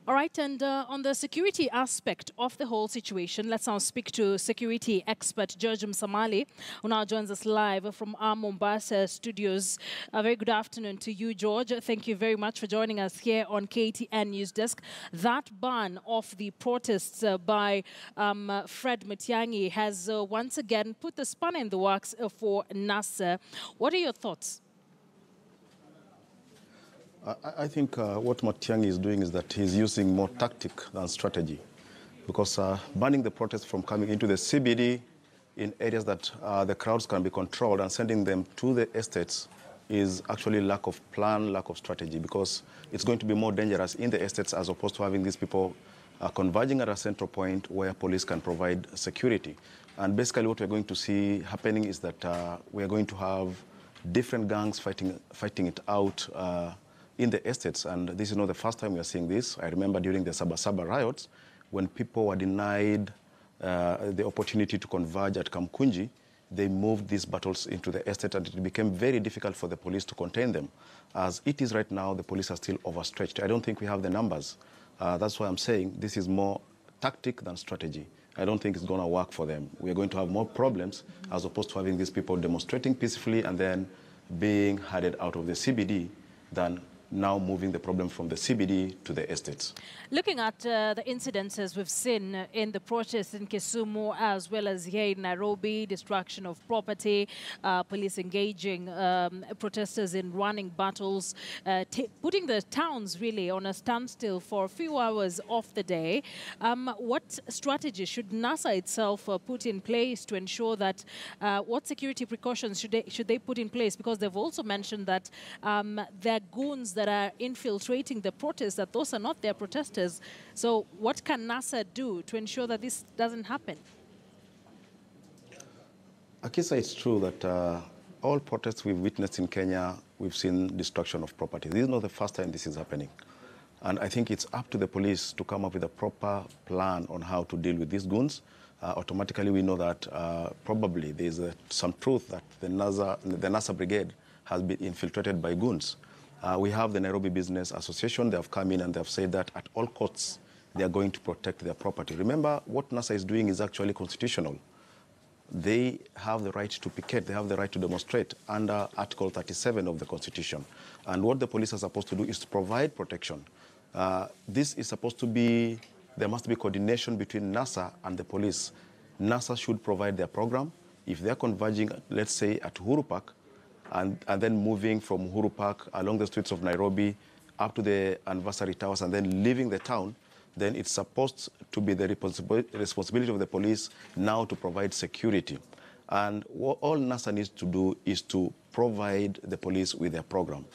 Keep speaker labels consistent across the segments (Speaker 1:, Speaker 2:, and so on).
Speaker 1: All right, and on the security aspect of the whole situation, let's now speak to security expert George Msamali, who now joins us live from our Mombasa studios. A very good afternoon to you, George. Thank you very much for joining us here on KTN News Desk. That ban of the protests by Fred Matiang'i has once again put the spanner in the works for NASA. What are your thoughts?
Speaker 2: I think what Matiang'i is doing is that he's using more tactic than strategy, because banning the protests from coming into the CBD in areas that the crowds can be controlled and sending them to the estates is actually lack of plan, lack of strategy, because it's going to be more dangerous in the estates as opposed to having these people converging at a central point where police can provide security. And basically what we're going to see happening is that we're going to have different gangs fighting it out in the estates, and this is not the first time we are seeing this. I remember during the Sabasaba riots, when people were denied the opportunity to converge at Kamkunji, they moved these battles into the estate, and it became very difficult for the police to contain them. As it is right now, the police are still overstretched. I don't think we have the numbers. That's why I'm saying this is more tactic than strategy. I don't think it's going to work for them. We are going to have more problems as opposed to having these people demonstrating peacefully and then being herded out of the CBD than now moving the problem from the CBD to the estates.
Speaker 1: Looking at the incidences we've seen in the protests in Kisumu as well as here in Nairobi, destruction of property, police engaging protesters in running battles, putting the towns really on a standstill for a few hours of the day. What strategy should NASA itself put in place to ensure that, what security precautions should they put in place? Because they've also mentioned that there are goons that are infiltrating the protests, that those are not their protesters. So what can NASA do to ensure that this doesn't happen?
Speaker 2: Akisa, it's true that all protests we've witnessed in Kenya, we've seen destruction of property. This is not the first time this is happening. And I think it's up to the police to come up with a proper plan on how to deal with these goons. Automatically, we know that probably there's some truth that the NASA brigade has been infiltrated by goons. We have the Nairobi Business Association. They have come in and they have said that at all costs, they are going to protect their property. Remember, what NASA is doing is actually constitutional. They have the right to picket. They have the right to demonstrate under Article 37 of the Constitution. And what the police are supposed to do is to provide protection. This is supposed to be, there must be coordination between NASA and the police. NASA should provide their program. If they're converging, let's say, at Uhuru Park, and then moving from Uhuru Park along the streets of Nairobi up to the anniversary towers and then leaving the town, then it's supposed to be the responsibility of the police now to provide security. And what all NASA needs to do is to provide the police with their program.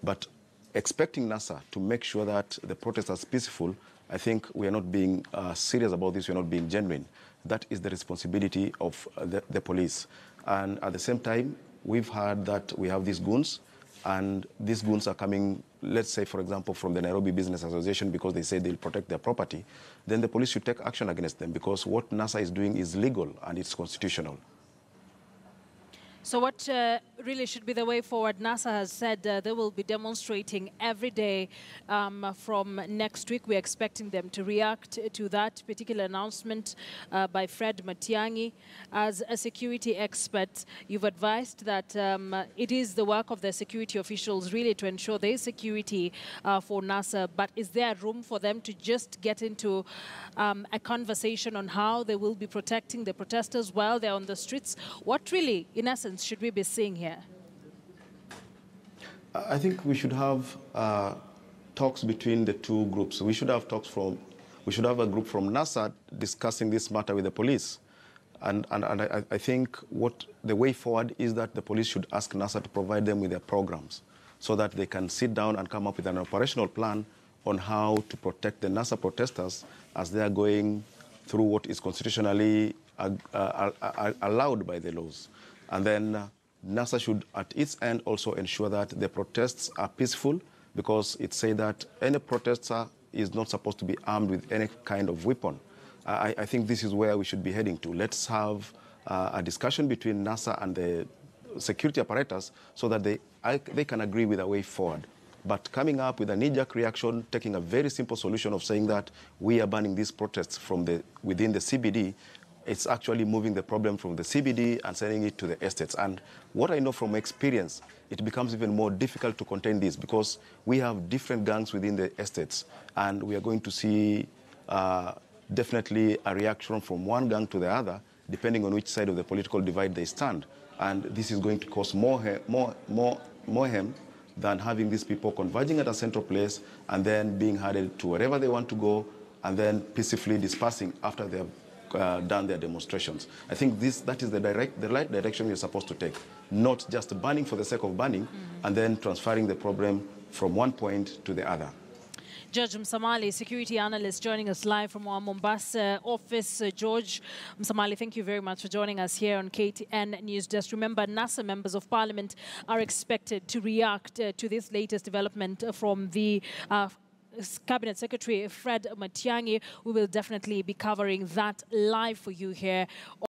Speaker 2: But expecting NASA to make sure that the protest is peaceful, I think we are not being serious about this, we are not being genuine. That is the responsibility of the police. And at the same time, we've heard that we have these goons, and these goons are coming, let's say, for example, from the Nairobi Business Association because they say they'll protect their property. Then the police should take action against them, because what NASA is doing is legal and it's constitutional.
Speaker 1: So what really should be the way forward? NASA has said they will be demonstrating every day from next week. We're expecting them to react to that particular announcement by Fred Matiang'i. As a security expert, you've advised that it is the work of the security officials really to ensure there is security for NASA. But is there room for them to just get into a conversation on how they will be protecting the protesters while they're on the streets? What really, in essence, should we be seeing here?
Speaker 2: I think we should have talks between the two groups. We should have a group from NASA discussing this matter with the police. And I think the way forward is that the police should ask NASA to provide them with their programs so that they can sit down and come up with an operational plan on how to protect the NASA protesters as they are going through what is constitutionally allowed by the laws. And then NASA should, at its end, also ensure that the protests are peaceful, because it says that any protester is not supposed to be armed with any kind of weapon. I think this is where we should be heading to. Let's have a discussion between NASA and the security apparatus so that they can agree with a way forward. But coming up with a knee-jerk reaction, taking a very simple solution of saying that we are banning these protests from within the CBD, it's actually moving the problem from the CBD and sending it to the estates. And what I know from experience, it becomes even more difficult to contain this because we have different gangs within the estates, and we are going to see definitely a reaction from one gang to the other, depending on which side of the political divide they stand. And this is going to cause more harm than having these people converging at a central place and then being herded to wherever they want to go and then peacefully dispersing after they have done their demonstrations. I think that is the right direction you're supposed to take, not just banning for the sake of banning and then transferring the problem from one point to the other.
Speaker 1: George Msamali, security analyst, joining us live from our Mombasa office. George Msamali, thank you very much for joining us here on KTN News Desk. Remember, NASA members of Parliament are expected to react to this latest development from the Cabinet Secretary Fred Matiang'i. We will definitely be covering that live for you here